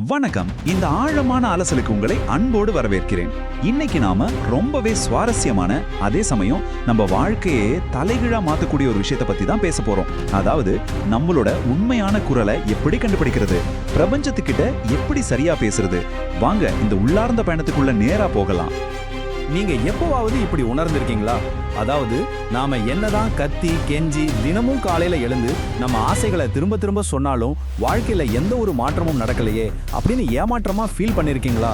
வணக்கம். இந்த ஆழமான அலசலுக்கு உங்களை அன்போடு வரவேற்கிறேன். இன்னைக்கு நாம ரொம்பவே சுவாரஸ்யமான, அதே சமயம் நம்ம வாழ்க்கையே தலைகீழா மாத்தக்கூடிய ஒரு விஷயத்தை பத்தி தான் பேச போறோம். அதாவது நம்மளோட உண்மையான குரலை எப்படி கண்டுபிடிக்கிறது, பிரபஞ்சத்துக்கிட்ட எப்படி சரியா பேசுறது. வாங்க இந்த உள்ளார்ந்த பயணத்துக்குள்ள நேரா போகலாம். நீங்க எப்பவாவது இப்படி உணர்ந்திருக்கீங்களா? அதாவது நாம என்னதான் கத்தி கெஞ்சி தினமும் காலையில எழுந்து நம்ம ஆசைகளை திரும்ப திரும்ப சொன்னாலும் வாழ்க்கையில எந்த ஒரு மாற்றமும் நடக்கலையே அப்படின்னு ஏமாற்றமா ஃபீல் பண்ணிருக்கீங்களா?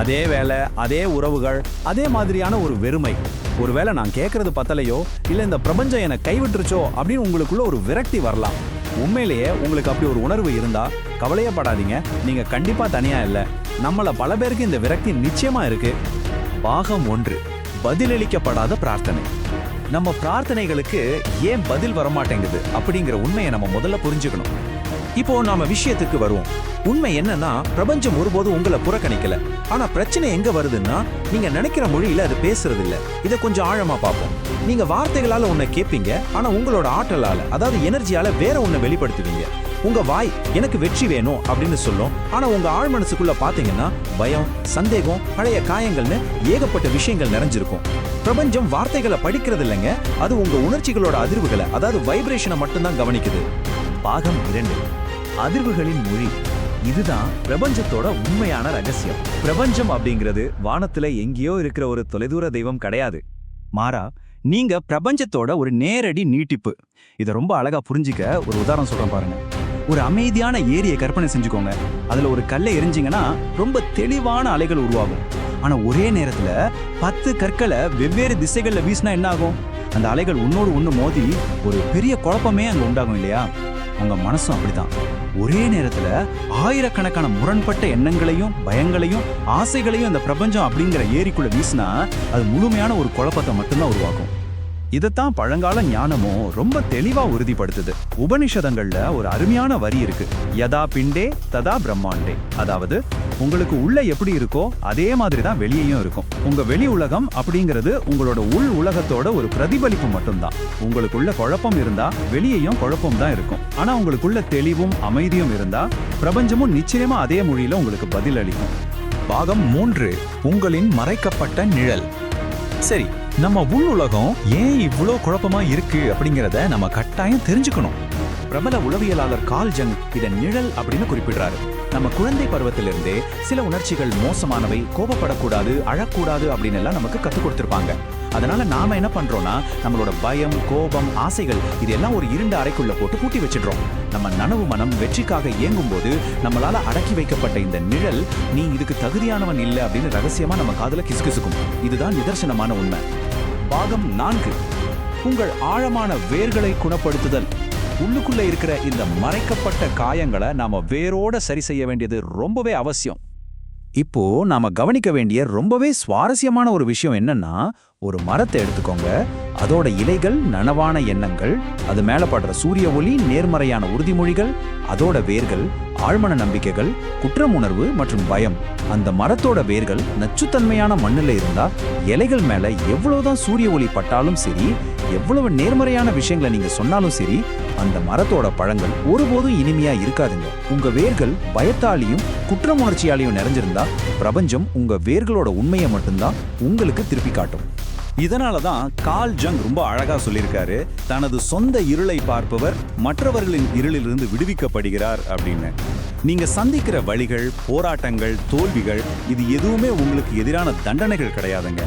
அதே வேலை, அதே உறவுகள், அதே மாதிரியான ஒரு வெறுமை. ஒருவேளை நான் கேட்கறது பத்தலையோ இல்ல இந்த பிரபஞ்சம் என்னை கைவிட்டுருச்சோ அப்படின்னு உங்களுக்குள்ள ஒரு விரக்தி வரலாம். உண்மையிலேயே உங்களுக்கு அப்படி ஒரு உணர்வு இருந்தா கவலையப்படாதீங்க, நீங்க கண்டிப்பா தனியா இல்ல. நம்மள பல பேருக்கு இந்த விரக்தி நிச்சயமா இருக்கு. பாகம் 1, பதிலளிக்கப்படாத பிரார்த்தனை. நம்ம பிரார்த்தனைகளுக்கு ஏன் பதில் வரமாட்டேங்குது அப்படிங்கிற உண்மையை நம்ம முதல்ல புரிஞ்சுக்கணும். இப்போ நாம விஷயத்துக்கு வருவோம். உண்மை என்னன்னா, பிரபஞ்சம் ஒருபோதும் உங்களை புறக்கணிக்கல. ஆனா பிரச்சனை எங்க வருதுன்னா, நீங்க நினைக்கிற மொழியில அது பேசுறது இல்ல. இதை கொஞ்சம் ஆழமா பார்ப்போம். நீங்க வார்த்தைகளால ஒன்ன கேட்பீங்க, ஆனா உங்களோட ஆற்றலால, அதாவது எனர்ஜியால வேற ஒன்ன வெளிப்படுத்துவீங்க. உங்க வாய் எனக்கு வெற்றி வேணும் அப்படின்னு சொல்லும், ஆனா உங்க ஆழ் மனசுக்குள்ள பாத்தீங்கன்னா பயம், சந்தேகம், பழைய காயங்கள்னு ஏகப்பட்ட விஷயங்கள் நிறைஞ்சிருக்கும். பிரபஞ்சம் வார்த்தைகளை படிக்கிறது இல்லைங்க, அது உங்க உணர்ச்சிகளோட அதிர்வுகளை, அதாவது வைப்ரேஷனை மட்டும்தான் கவனிக்குது. பாகம் 2, அதிர்வுகளின் மொழி. இதுதான் பிரபஞ்சத்தோட உண்மையான ரகசியம். பிரபஞ்சம் அப்படிங்கிறது வானத்துல எங்கேயோ இருக்கிற ஒரு தொலைதூர தெய்வம் கிடையாது. மாறா, நீங்க பிரபஞ்சத்தோட ஒரு நேரடி நீட்டிப்பு. இதை ரொம்ப அழகா புரிஞ்சிக்க ஒரு உதாரணம் சொல்றேன் பாருங்க. ஒரு அமைதியான ஏரியை கற்பனை செஞ்சுக்கோங்க. அதுல ஒரு கல்லை எரிஞ்சிங்கன்னா ரொம்ப தெளிவான அலைகள் உருவாகும். ஆனா ஒரே நேரத்துல 10 கற்களை வெவ்வேறு திசைகள்ல வீசினா என்ன ஆகும்? அந்த அலைகள் ஒன்னோடு ஒண்ணு மோதி ஒரு பெரிய குழப்பமே அங்க உண்டாகும் இல்லையா? உங்க மனசும் அப்படிதான். ஒரே நேரத்துல ஆயிரக்கணக்கான முரண்பட்ட எண்ணங்களையும் பயங்களையும் ஆசைகளையும் அந்த பிரபஞ்சம் அப்படிங்கிற ஏரிக்குள்ள வீசினா அது முழுமையான ஒரு குழப்பத்தை மட்டும்தான் உருவாக்கும். இதைத்தான் பழங்கால ஞானமும் ரொம்ப தெளிவா உறுதிப்படுத்துது. உபனிஷதங்கள்ல ஒரு அருமையான வரி இருக்கு, யதா பிண்டே ததா பிரம்மாண்டே. அதாவது உங்களுக்கு உள்ள எப்படி இருக்கோ அதே மாதிரி தான் வெளியேயும் இருக்கும். உங்க வெளி உலகம் அப்படிங்கிறது உங்களோட உள் உலகத்தோட ஒரு பிரதிபலிப்பு மட்டும்தான். உங்களுக்குள்ள குழப்பம் இருந்தா வெளியேயும் குழப்பம் தான் இருக்கும். ஆனா உங்களுக்குள்ள தெளிவும் அமைதியும் இருந்தா பிரபஞ்சமும் நிச்சயமா அதே மொழியில உங்களுக்கு பதில் அளிக்கும். பாகம் 3, உங்களின் மறைக்கப்பட்ட நிழல். சரி, நம்ம உள் உலகம் ஏன் இவ்வளோ குழப்பமா இருக்கு அப்படிங்கிறத நம்ம கட்டாயம் தெரிஞ்சுக்கணும். பிரபல உளவியலாளர் கார்ல் ஜங் இதை நிழல் அப்படின்னு குறிப்பிடுறாரு. நம்ம குழந்தை பருவத்திலிருந்தே சில உணர்ச்சிகள் மோசமானவை, கோபப்படக்கூடாது, அழக்கூடாது அப்படின்னு எல்லாம் நமக்கு கற்றுக் கொடுத்துருப்பாங்க. அதனால நாம என்ன பண்றோம்னா, நம்மளோட பயம், கோபம், ஆசைகள் இதெல்லாம் ஒரு இருண்ட அறைக்குள்ள போட்டு பூட்டி வச்சிடுறோம். நம்ம நனவு மனம் வெற்றிக்காக இயங்கும் போது நம்மளால அடக்கி வைக்கப்பட்ட இந்த நிழல், நீ இதுக்கு தகுதியானவன் இல்லை அப்படின்னு ரகசியமா நம்ம காதுல கிசுகிசுக்கும். இதுதான் நிதர்சனமான உண்மை. பாகம் 4, உங்கள் ஆழமான வேர்களை குணப்படுத்துதல். உள்ளுக்குள்ள இருக்கிற இந்த மறைக்கப்பட்ட காயங்களை நாம வேரோட சரி செய்ய வேண்டியது ரொம்பவே அவசியம். இப்போ நாம கவனிக்க வேண்டிய ரொம்பவே சுவாரஸ்யமான ஒரு விஷயம் என்னன்னா, ஒரு மரத்தை எடுத்துக்கோங்க. அதோட இலைகள் நனவான எண்ணங்கள், அது மேல படுற சூரிய ஒளி நேர்மறையான உறுதிமொழிகள், அதோட வேர்கள் ஆழ்மன நம்பிக்கைகள், குற்றம் உணர்வு மற்றும் பயம். அந்த மரத்தோட வேர்கள் நச்சுத்தன்மையான மண்ணுல இருந்தா இலைகள் மேல எவ்வளவுதான் சூரிய ஒளி பட்டாலும் சரி, எவ்வளவு நேர்மறையான விஷயங்களை நீங்க சொன்னாலும் சரி, அந்த மரத்தோட பழங்கள் ஒருபோதும் இனிமையா இருக்காதுங்க. உங்க வேர்கள் பயத்தாலையும் குற்றம் உணர்ச்சியாலையும் நிறைஞ்சிருந்தா பிரபஞ்சம் உங்க வேர்களோட உண்மையை மட்டும்தான் உங்களுக்கு திருப்பி காட்டும். இதனாலதான் கார்ல் ஜங் ரொம்ப அழகா சொல்லியிருக்காரு, தனது சொந்த இருளை பார்ப்பவர் மற்றவர்களின் இருளிலிருந்து விடுவிக்கப்படுகிறார் அப்படின்னு. நீங்க சந்திக்கிற வழிகள், போராட்டங்கள், தோல்விகள் இது எதுவுமே உங்களுக்கு எதிரான தண்டனைகள் கிடையாதுங்க.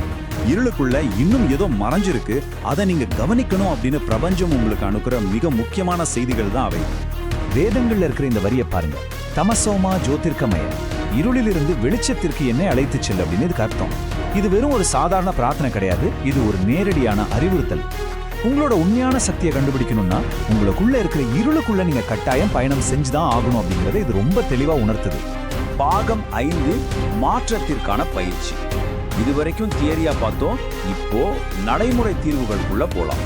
இருளுக்குள்ள இன்னும் ஏதோ மறைஞ்சிருக்கு, அதை நீங்க கவனிக்கணும் அப்படின்னு பிரபஞ்சம் உங்களுக்கு அனுப்புற மிக முக்கியமான செய்திகள் தான் அவை. வேதங்கள்ல இருக்கிற இந்த வரியை பாருங்க, தமசோமா ஜோதிர்கமய, இருளிலிருந்து வெளிச்சத்திற்கு என்னை அழைத்து செல் அப்படின்னு இதுக்கு அர்த்தம். இது வெறும் ஒரு சாதாரண பிரார்த்தனை கிடையாது, இது ஒரு நேரடியான அறிவுறுத்தல். உங்களோட உண்மையான சக்தியை கண்டுபிடிக்கணும்னா உங்களுக்குள்ள இருக்கிற இருளுக்குள்ள நீங்க கட்டாயம் பயணம் செஞ்சுதான் ஆகணும் அப்படிங்கறத இது ரொம்ப தெளிவா உணர்த்துது. பாகம் 5, மாற்றத்திற்கான பயிற்சி. இதுவரைக்கும் தியரியா பார்த்தோம், இப்போ நடைமுறை தீர்வுகளுக்குள்ள போலாம்.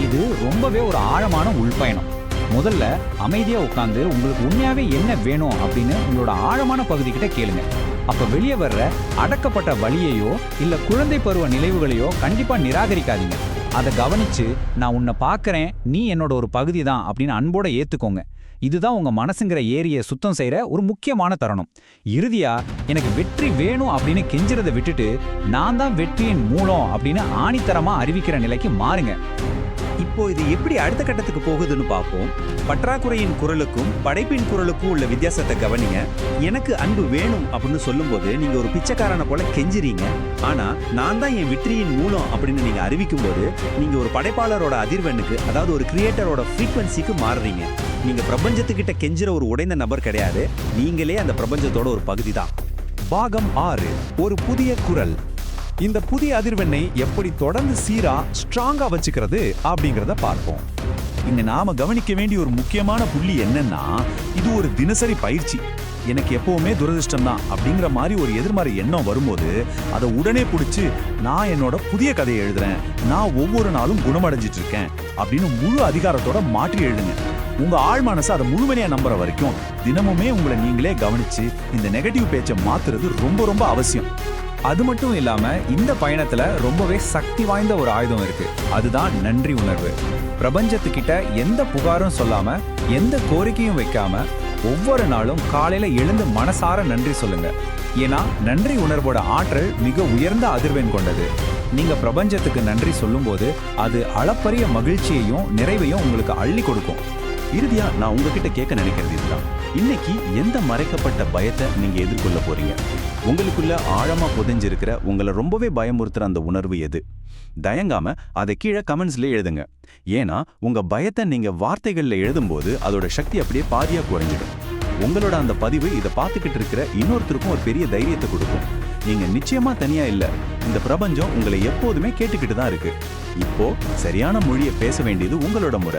இது ரொம்பவே ஒரு ஆழமான உள்பயணம். முதல்ல அமைதியா உட்கார்ந்து உங்களுக்கு உண்மையாவே என்ன வேணும் அப்படின்னு உங்களோட ஆழமான பகுதி கிட்ட கேளுங்க. அப்ப வெளியே வர்ற அடக்கப்பட்ட வலியையோ இல்ல குழந்தை பருவ நினைவுகளையோ கண்டிப்பா நிராகரிக்காதீங்க. அதை கவனிச்சு, நான் உன்னை பார்க்கறேன், நீ என்னோட ஒரு பகுதி தான் அப்படின்னு அன்போட ஏத்துக்கோங்க. இதுதான் உங்க மனசுங்கிற ஏரியை சுத்தம் செய்யற ஒரு முக்கியமான தருணம். இறுதியா எனக்கு வெற்றி வேணும் அப்படின்னு கெஞ்சுறதை விட்டுட்டு நான் தான் வெற்றியின் மூலம் அப்படின்னு ஆணித்தரமா அறிவிக்கிற நிலைக்கு மாறுங்க. இப்போ இது எப்படி அடுத்த கட்டத்துக்கு போகுதுன்னு பார்ப்போம். பற்றாக்குறையின் குரலுக்கும் படைப்பின் குரலுக்கும் உள்ள வித்தியாசத்தை கவனிங்க. எனக்கு அன்பு வேணும் அப்படின்னு சொல்லும்போது நீங்க ஒரு பிச்சைக்காரனை போல கெஞ்சுறீங்க. ஆனா நான் தான் என் வெற்றியின் மூலம் அப்படின்னு நீங்க அறிவிக்கும் போது நீங்க ஒரு படைப்பாளரோட அதிர்வெண்ணுக்கு, அதாவது ஒரு கிரியேட்டரோட ஃப்ரீக்வன்சிக்கு மாறுறீங்க. நீங்க பிரபஞ்சத்துக்கிட்ட கெஞ்சுற ஒரு உடைந்த நபர் கிடையாது, நீங்களே அந்த பிரபஞ்சத்தோட ஒரு பகுதி தான். பாகம் 6, ஒரு புதிய குரல். இந்த புதிய அதிர்வெண்ணை எப்படி தொடர்ந்து சீரா ஸ்ட்ராங்கா வச்சுக்கிறது அப்படிங்கறத பார்ப்போம். இங்க நாம கவனிக்க வேண்டிய ஒரு முக்கியமான புள்ளி என்னன்னா, இது ஒரு தினசரி பயிற்சி. எனக்கு எப்பவுமே துரதிர்ஷ்டம் தான் அப்படிங்கிற மாதிரி ஒரு எதிர்மறை எண்ணம் வரும்போது அதை உடனே பிடிச்சி நான் என்னோட புதிய கதையை எழுதுறேன், நான் ஒவ்வொரு நாளும் குணமடைஞ்சிட்டு இருக்கேன் அப்படின்னு முழு அதிகாரத்தோட மாற்றி எழுதுங்க. உங்க ஆழ் மனசு அதை முழுமையா நம்புற வரைக்கும் தினமுமே உங்களை நீங்களே கவனிச்சு இந்த நெகட்டிவ் பேச்சை மாத்துறது ரொம்ப ரொம்ப அவசியம். அது மட்டும் இல்லாம இந்த பயணத்துல ரொம்பவே சக்தி வாய்ந்த ஒரு ஆயுதம் இருக்கு. அதுதான் நன்றி உணர்வு. பிரபஞ்சத்துக்கிட்ட எந்த புகாரும் சொல்லாம, எந்த கோரிக்கையும் வைக்காம ஒவ்வொரு நாளும் காலையில எழுந்து மனசார நன்றி சொல்லுங்க. ஏன்னா நன்றி உணர்வோட ஆற்றல் மிக உயர்ந்த அதிர்வெண் கொண்டது. நீங்க பிரபஞ்சத்துக்கு நன்றி சொல்லும்போது அது அளப்பரிய மகிழ்ச்சியையும் நிறைவையும் உங்களுக்கு அள்ளி கொடுக்கும். இறுதியா நான் உங்ககிட்ட கேட்க நினைக்கிறது இதுதான். இன்னைக்கு எந்த மறைக்கப்பட்ட பயத்தை நீங்க எதிர்கொள்ள போறீங்க? உங்களுக்குள்ள ஆழமா புதைஞ்சிருக்கிற உங்களை ரொம்பவே பயமுறுத்துற அந்த உணர்வு எது? தயங்காம அதை கீழே கமெண்ட்ஸ்ல எழுதுங்க. ஏன்னா உங்க பயத்தை நீங்க வார்த்தைகள்ல எழுதும்போது அதோட சக்தி அப்படியே பாதியா குறைஞ்சிடும். உங்களோட அந்த பதிவு இதை பார்த்துக்கிட்டு இருக்கிற இன்னொருத்தருக்கும் ஒரு பெரிய தைரியத்தை கொடுக்கும். நீங்க நிச்சயமா தனியா இல்ல, இந்த பிரபஞ்சம் உங்களை எப்போதுமே கேட்டுக்கிட்டு தான் இருக்கு. இப்போ சரியான மொழியை பேச வேண்டியது உங்களோட முறை.